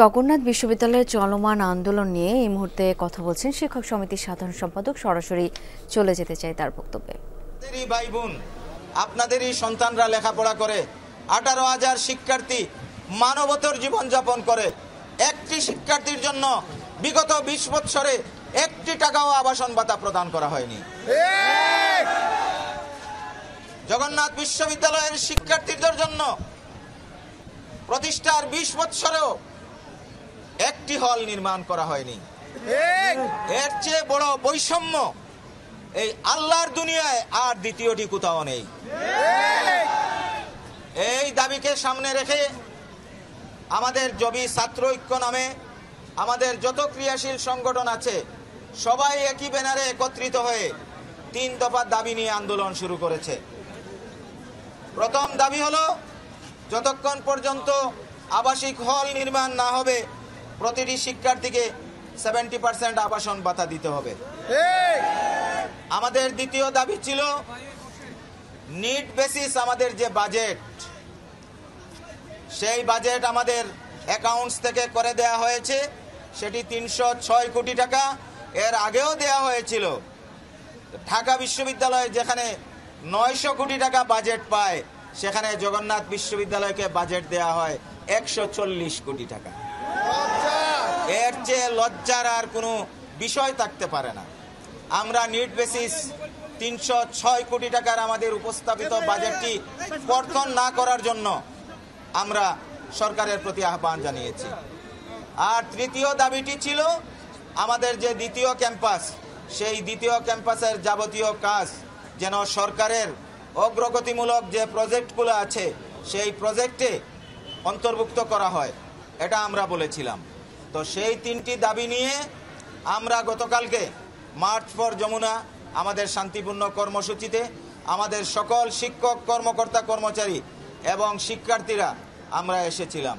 জগন্নাথ বিশ্ববিদ্যালয়ের চলমান আন্দোলন নিয়ে এই মুহূর্তে কথা বলছেন শিক্ষক সমিতির সাধারণ সম্পাদক। সরাসরি চলে যেতে চাই তার বক্তব্যে। ভাই বোন, আপনাদেরই সন্তানরা লেখাপড়া করে, 18,000 শিক্ষার্থী মানবতর জীবনযাপন করে। একটি শিক্ষার্থীর জন্য বিগত 20 বছরে 1 টাকাও আবাসন ভাতা প্রদান করা হয়নি। জগন্নাথ বিশ্ববিদ্যালয়ের শিক্ষার্থীদের জন্য প্রতিষ্ঠার 20 বছরেও একটি হল নির্মাণ করা হয়নি। এর চেয়ে বড় বৈষম্য এই আল্লাহর দুনিয়ায় আর দ্বিতীয়টি কোথাও নেই। এই দাবিকে সামনে রেখে আমাদের জবি ছাত্র ঐক্য নামে আমাদের যত ক্রিয়াশীল সংগঠন আছে সবাই একই ব্যানারে একত্রিত হয়ে 3 দফা দাবি নিয়ে আন্দোলন শুরু করেছে। প্রথম দাবি হলো, যতক্ষণ পর্যন্ত আবাসিক হল নির্মাণ না হবে প্রতিটি শিক্ষার্থীকে 70% আবাসন ভাতা দিতে হবে। আমাদের দ্বিতীয় দাবি ছিল, নিড বেসিস আমাদের যে বাজেট, সেই বাজেট আমাদের অ্যাকাউন্টস থেকে করে দেয়া হয়েছে, সেটি 306 কোটি টাকা। এর আগেও দেয়া হয়েছিল। ঢাকা বিশ্ববিদ্যালয় যেখানে 900 কোটি টাকা বাজেট পায়, সেখানে জগন্নাথ বিশ্ববিদ্যালয়কে বাজেট দেয়া হয় 140 কোটি টাকা। এর চেয়ে লজ্জার আর কোনো বিষয় থাকতে পারে না। আমরা নিড বেসিস 306 কোটি টাকার আমাদের উপস্থাপিত বাজেটটি কর্তন না করার জন্য আমরা সরকারের প্রতি আহ্বান জানিয়েছি। আর তৃতীয় দাবিটি ছিল, আমাদের যে দ্বিতীয় ক্যাম্পাস, সেই দ্বিতীয় ক্যাম্পাসের যাবতীয় কাজ যেন সরকারের অগ্রগতিমূলক যে প্রজেক্টগুলো আছে সেই প্রজেক্টে অন্তর্ভুক্ত করা হয়, এটা আমরা বলেছিলাম। তো সেই 3টি দাবি নিয়ে আমরা গতকালকে মার্চ ফর যমুনা আমাদের শান্তিপূর্ণ কর্মসূচিতে আমাদের সকল শিক্ষক, কর্মকর্তা, কর্মচারী এবং শিক্ষার্থীরা আমরা এসেছিলাম।